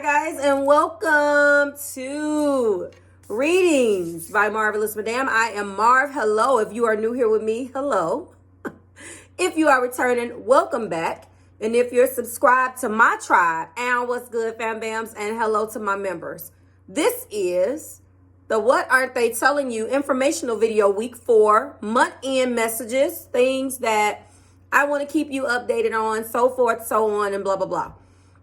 Guys, and welcome to Readings by Marvelous Madame. I am Marv. Hello. If you are new here with me, hello. If you are returning, welcome back. And if you're subscribed to my tribe, and what's good, fam bams, and hello to my members. This is the What Aren't They Telling You informational video, week 4, month end messages, things that I want to keep you updated on, so forth, so on, and blah, blah, blah.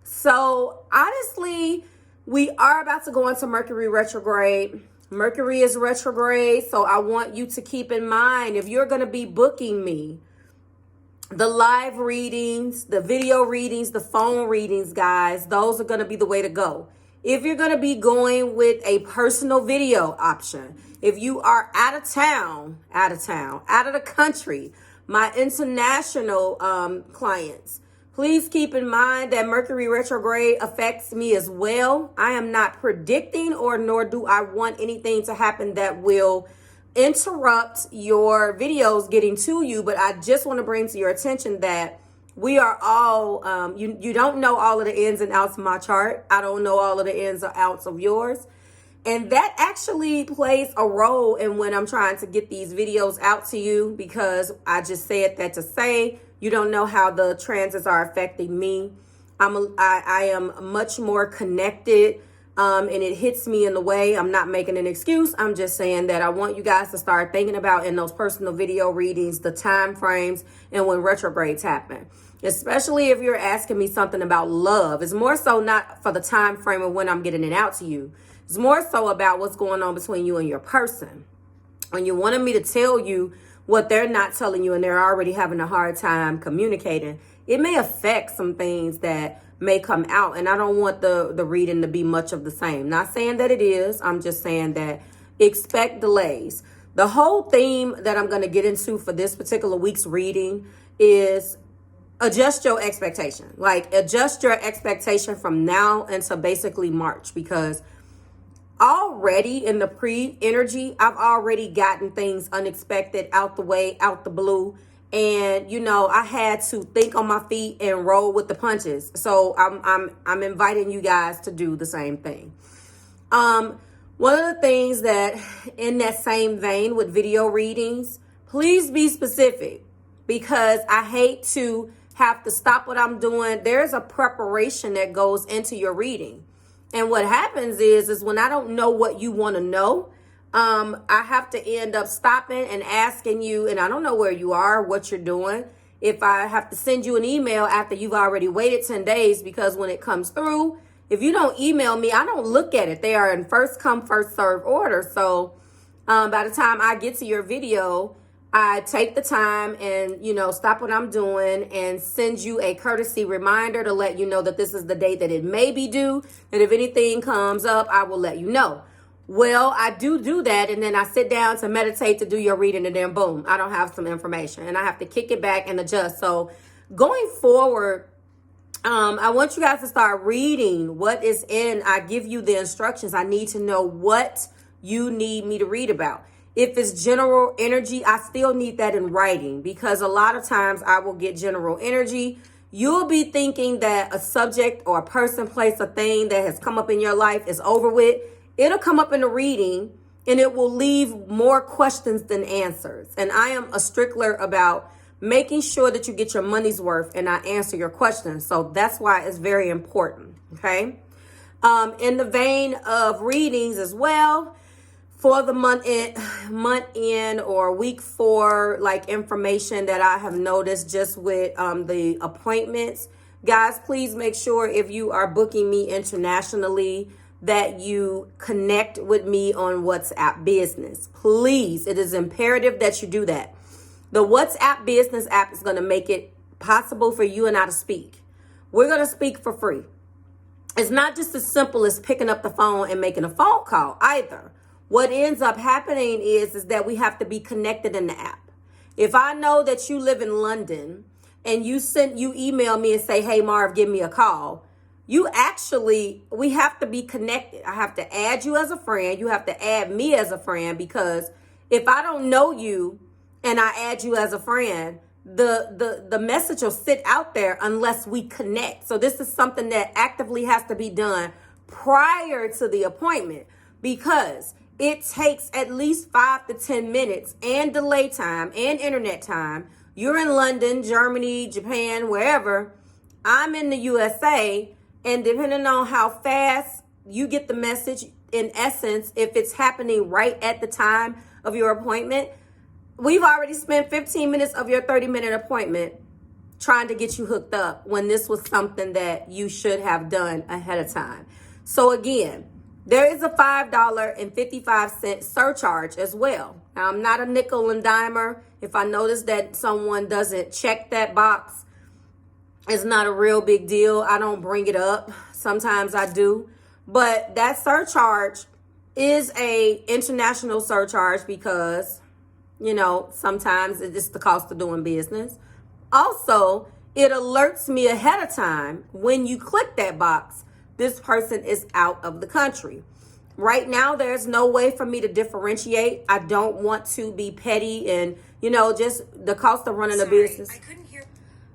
So honestly, we are about to go into Mercury retrograde. Mercury is retrograde, so I want you to keep in mind, if you're going to be booking me, the live readings, the video readings, the phone readings, guys, those are going to be the way to go. If you're going to be going with a personal video option, if you are out of the country, my international clients, please keep in mind that Mercury retrograde affects me as well. I am not predicting nor do I want anything to happen that will interrupt your videos getting to you. But I just want to bring to your attention that we are all, you don't know all of the ins and outs of my chart. I don't know all of the ins and outs of yours. And that actually plays a role in when I'm trying to get these videos out to you, because I just said that to say, you don't know how the transits are affecting me. I am much more connected, and it hits me in the way. I'm not making an excuse. I'm just saying that I want you guys to start thinking about, in those personal video readings, the time frames and when retrogrades happen. Especially if you're asking me something about love. It's more so not for the time frame of when I'm getting it out to you. It's more so about what's going on between you and your person. When you wanted me to tell you what they're not telling you and they're already having a hard time communicating, it may affect some things that may come out. And I don't want the reading to be much of the same. Not saying that it is. I'm just saying that expect delays. The whole theme that I'm going to get into for this particular week's reading is adjust your expectation. Like, adjust your expectation from now until basically March, because already in the pre-energy, I've already gotten things unexpected out the way, out the blue. And, I had to think on my feet and roll with the punches. So I'm inviting you guys to do the same thing. One of the things that, in that same vein with video readings, please be specific, because I hate to have to stop what I'm doing. There's a preparation that goes into your reading. And what happens is when I don't know what you want to know, I have to end up stopping and asking you, and I don't know where you are, what you're doing. If I have to send you an email after you've already waited 10 days, because when it comes through, if you don't email me, I don't look at it. They are in first come, first serve order. So by the time I get to your video, I take the time and, stop what I'm doing and send you a courtesy reminder to let you know that this is the date that it may be due. And if anything comes up, I will let you know. Well, I do that. And then I sit down to meditate to do your reading, and then boom, I don't have some information and I have to kick it back and adjust. So going forward, I want you guys to start reading what is in. I give you the instructions. I need to know what you need me to read about. If it's general energy, I still need that in writing, because a lot of times I will get general energy. You'll be thinking that a subject or a person, place, a thing that has come up in your life is over with. It'll come up in the reading and it will leave more questions than answers. And I am a stickler about making sure that you get your money's worth and I answer your questions. So that's why it's very important. Okay. In the vein of readings as well, for the month in or week 4, like information that I have noticed just with the appointments, guys, please make sure if you are booking me internationally that you connect with me on WhatsApp Business. Please, it is imperative that you do that. The WhatsApp Business app is going to make it possible for you and I to speak. We're going to speak for free. It's not just as simple as picking up the phone and making a phone call either. What ends up happening is that we have to be connected in the app. If I know that you live in London and you email me and say, hey, Marv, give me a call, we have to be connected. I have to add you as a friend. You have to add me as a friend, because if I don't know you and I add you as a friend, the message will sit out there unless we connect. So this is something that actively has to be done prior to the appointment, because it takes at least 5 to 10 minutes and delay time and internet time. You're in London, Germany, Japan, wherever. I'm in the USA, and depending on how fast you get the message, in essence, if it's happening right at the time of your appointment, we've already spent 15 minutes of your 30-minute appointment trying to get you hooked up when this was something that you should have done ahead of time. So again, there is a $5.55 surcharge as well. Now, I'm not a nickel and dimer. If I notice that someone doesn't check that box, it's not a real big deal. I don't bring it up. Sometimes I do. But that surcharge is a international surcharge because, sometimes it's the cost of doing business. Also, it alerts me ahead of time when you click that box, this person is out of the country. Right now, there's no way for me to differentiate. I don't want to be petty and, just the cost of running a business. I couldn't hear.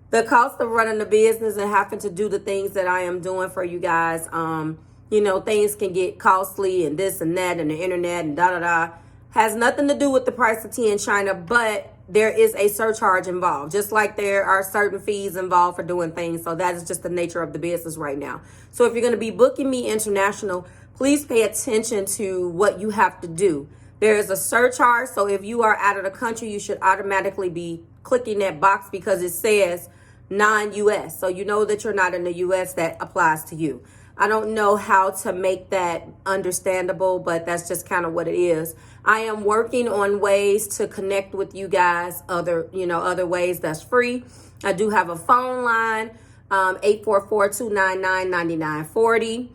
The cost of running the business and having to do the things that I am doing for you guys. Things can get costly and this and that and the internet and da-da-da. Has nothing to do with the price of tea in China, but there is a surcharge involved, just like there are certain fees involved for doing things. So that is just the nature of the business right now. So if you're going to be booking me international, please pay attention to what you have to do. There is a surcharge. So if you are out of the country, you should automatically be clicking that box because it says non-US. So you know that you're not in the US, that applies to you. I don't know how to make that understandable, but that's just kind of what it is. I am working on ways to connect with you guys, other ways that's free. I do have a phone line, 844-299-9940.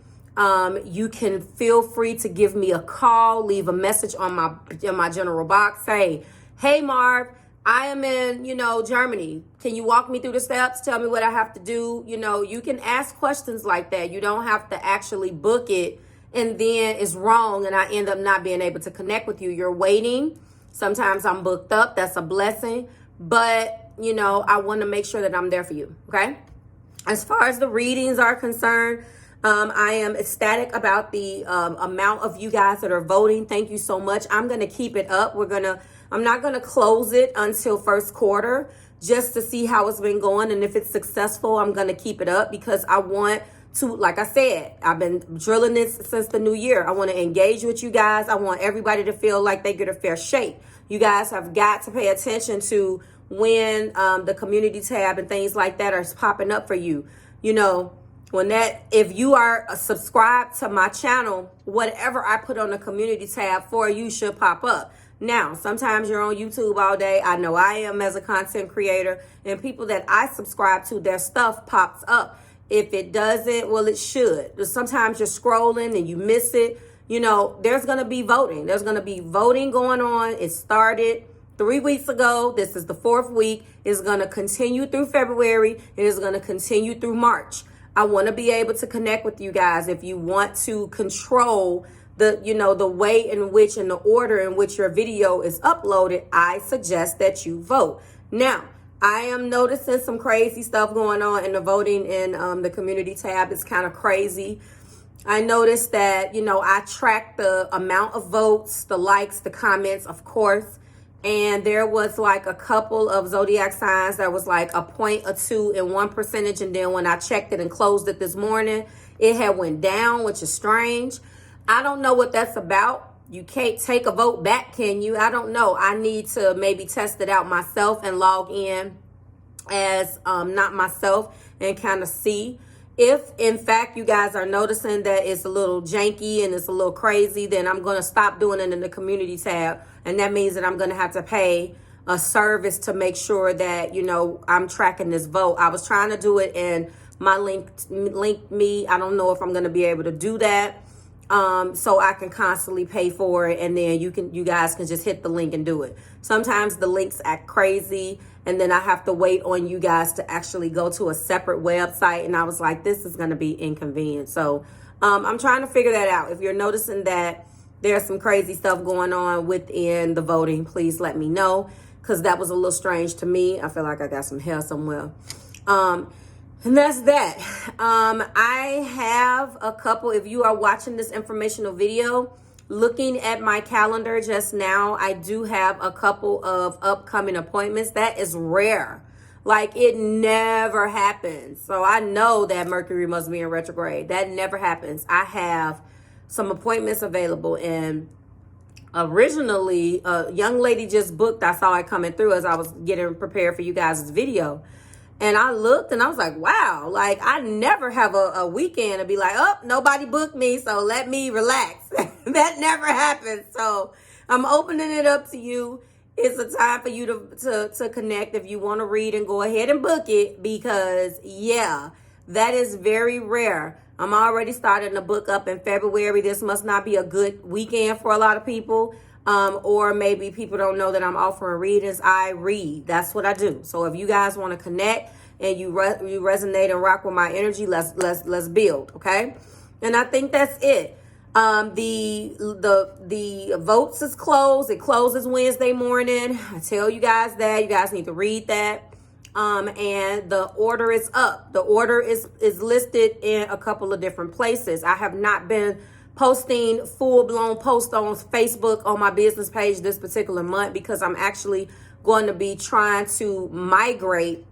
You can feel free to give me a call, leave a message on my general box. Say, hey, Marv, I am in, Germany. Can you walk me through the steps? Tell me what I have to do. You can ask questions like that. You don't have to actually book it and then it's wrong and I end up not being able to connect with you. You're waiting. Sometimes I'm booked up. That's a blessing. But, I want to make sure that I'm there for you. Okay. As far as the readings are concerned, I am ecstatic about the amount of you guys that are voting. Thank you so much. I'm going to keep it up. I'm not going to close it until first quarter just to see how it's been going. And if it's successful, I'm going to keep it up because I want to, like I said, I've been drilling this since the new year. I want to engage with you guys. I want everybody to feel like they get a fair shake. You guys have got to pay attention to when the community tab and things like that are popping up for you. If you are subscribed to my channel, whatever I put on the community tab for you should pop up. Now, sometimes you're on YouTube all day. I know I am as a content creator, and people that I subscribe to, their stuff pops up. If it doesn't, well, it should. Sometimes you're scrolling and you miss it. There's going to be voting. There's going to be voting going on. It started 3 weeks ago. This is the 4th week. It's going to continue through February. It is going to continue through March. I want to be able to connect with you guys. If you want to control the way in which and the order in which your video is uploaded, I suggest that you vote. Now, I am noticing some crazy stuff going on in the voting in the community tab. It's kind of crazy. I noticed that, I track the amount of votes, the likes, the comments, of course. And there was like a couple of zodiac signs that was like a point or two in 1%. And then when I checked it and closed it this morning, it had went down, which is strange. I don't know what that's about. You can't take a vote back, can you? I don't know. I need to maybe test it out myself and log in as not myself and kind of see. If, in fact, you guys are noticing that it's a little janky and it's a little crazy, then I'm going to stop doing it in the community tab. And that means that I'm going to have to pay a service to make sure that, I'm tracking this vote. I was trying to do it in my link me. I don't know if I'm going to be able to do that. So I can constantly pay for it, and then you guys can just hit the link and do it. Sometimes the links act crazy, and then I have to wait on you guys to actually go to a separate website, and I was like, this is going to be inconvenient. So I'm trying to figure that out. If you're noticing that there's some crazy stuff going on within the voting, please let me know, because that was a little strange to me. I feel like I got some hair somewhere. And that's that. I have a couple, if you are watching this informational video, looking at my calendar just now, I do have a couple of upcoming appointments. That is rare. Like, it never happens. So I know that Mercury must be in retrograde. That never happens. I have some appointments available, and originally a young lady just booked. I saw it coming through as I was getting prepared for you guys' video. And I looked and I was like, wow, like I never have a weekend to be like, oh, nobody booked me, so let me relax. That never happens. So I'm opening it up to you. It's a time for you to connect. If you want to read, and go ahead and book it, because yeah, that is very rare. I'm already starting to book up in February. This must not be a good weekend for a lot of people. Or maybe people don't know that I'm offering readings. I read. That's what I do. So if you guys want to connect and you resonate and rock with my energy, let's build, okay? And I think that's it. The votes is closed. It closes Wednesday morning. I tell you guys that. You guys need to read that. And the order is up. The order is listed in a couple of different places. I have not been posting full-blown posts on Facebook on my business page this particular month, because I'm actually going to be trying to migrate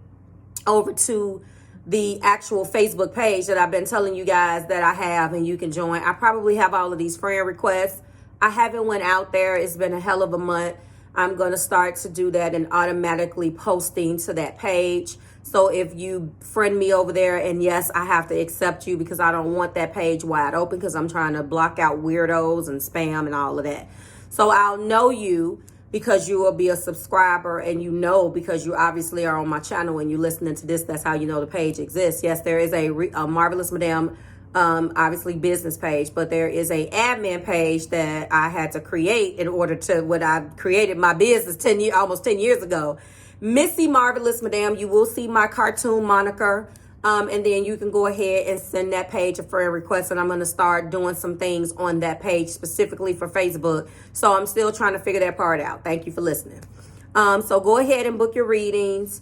over to the actual Facebook page that I've been telling you guys that I have, and you can join. I probably have all of these friend requests. I haven't went out there. It's been a hell of a month. I'm going to start to do that and automatically posting to that page. So if you friend me over there, and yes, I have to accept you because I don't want that page wide open, because I'm trying to block out weirdos and spam and all of that. So I'll know you because you will be a subscriber, and you know because you obviously are on my channel and you're listening to this. That's how you know the page exists. Yes, there is a Marvelous Madam obviously business page, but there is a admin page that I had to create in order to what I created my business almost 10 years ago. Missy Marvelous Madam. You will see my cartoon moniker. And then you can go ahead and send that page a friend request, and I'm going to start doing some things on that page specifically for Facebook. So I'm still trying to figure that part out. Thank you for listening. So go ahead and book your readings.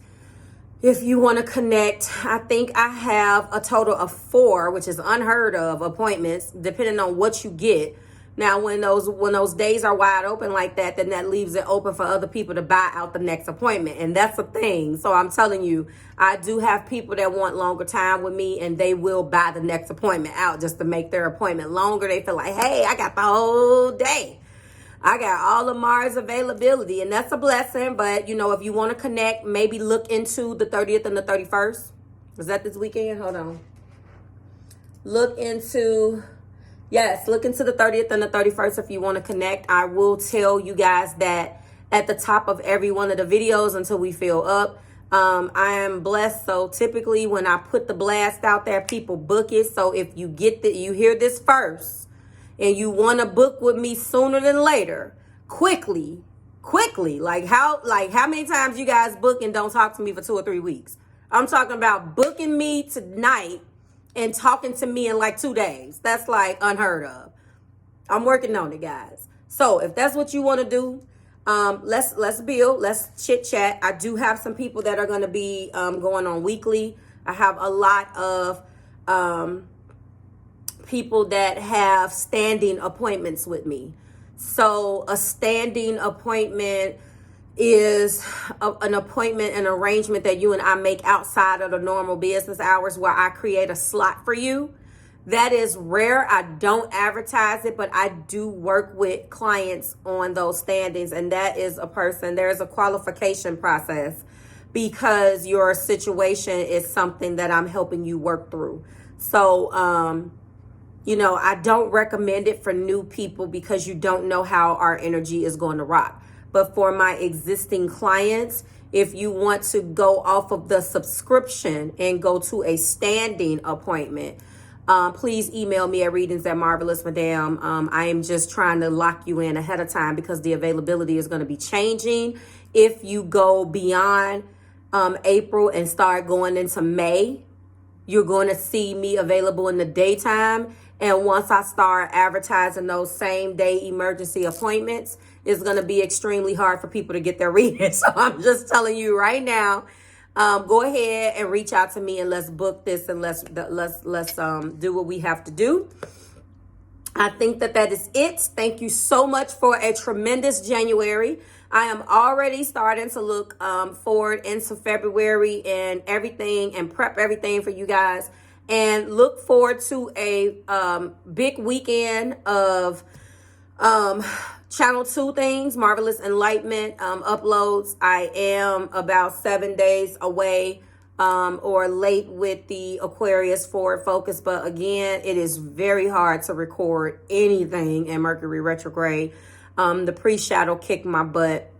If you want to connect, I think I have a total of 4, which is unheard of, appointments, depending on what you get. Now, when those days are wide open like that, then that leaves it open for other people to buy out the next appointment. And that's a thing. So I'm telling you, I do have people that want longer time with me, and they will buy the next appointment out just to make their appointment longer. They feel like, hey, I got the whole day. I got all of Mars availability, and that's a blessing. But, you know, if you want to connect, maybe look into the 30th and the 31st. Is that this weekend? Hold on. Look into the 30th and the 31st if you want to connect. I will tell you guys that at the top of every one of the videos until we fill up. I am blessed. So typically when I put the blast out there, people book it. So if you you hear this first and you want to book with me sooner than later, quickly, like how many times you guys book and don't talk to me for 2 or 3 weeks? I'm talking about booking me tonight and talking to me in like 2 days. That's like unheard of. I'm working on it, guys. So if that's what you want to do, let's build, let's chit chat. I do have some people that are going to be going on weekly. I have a lot of people that have standing appointments with me. So a standing appointment is an appointment, an arrangement that you and I make outside of the normal business hours, where I create a slot for you. That is rare. I don't advertise it, but I do work with clients on those standings. And that is there's a qualification process, because your situation is something that I'm helping you work through. So, you know, I don't recommend it for new people because you don't know how our energy is going to rock. But for my existing clients, if you want to go off of the subscription and go to a standing appointment, please email me at readings@marvelousmadam. I am just trying to lock you in ahead of time because the availability is going to be changing. If you go beyond April and start going into May, you're going to see me available in the daytime. And once I start advertising those same day emergency appointments, it's going to be extremely hard for people to get their readings. So I'm just telling you right now, go ahead and reach out to me and let's book this and let's do what we have to do. I think that is it. Thank you so much for a tremendous January. I am already starting to look forward into February and everything and prep everything for you guys, and look forward to a big weekend of Channel 2 things, Marvelous Enlightenment uploads. I am about 7 days away or late with the Aquarius forward focus. But again, it is very hard to record anything in Mercury retrograde. The pre-shadow kicked my butt.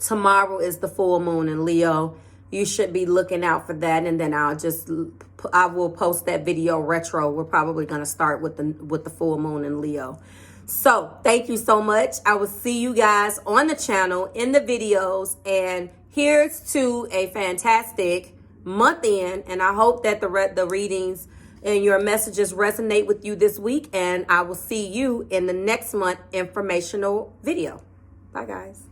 Tomorrow is the full moon in Leo. You should be looking out for that. And then I will post that video retro. We're probably going to start with the full moon in Leo. So thank you so much. I will see you guys on the channel in the videos. And here's to a fantastic month end. And I hope that the readings and your messages resonate with you this week. And I will see you in the next month informational video. Bye, guys.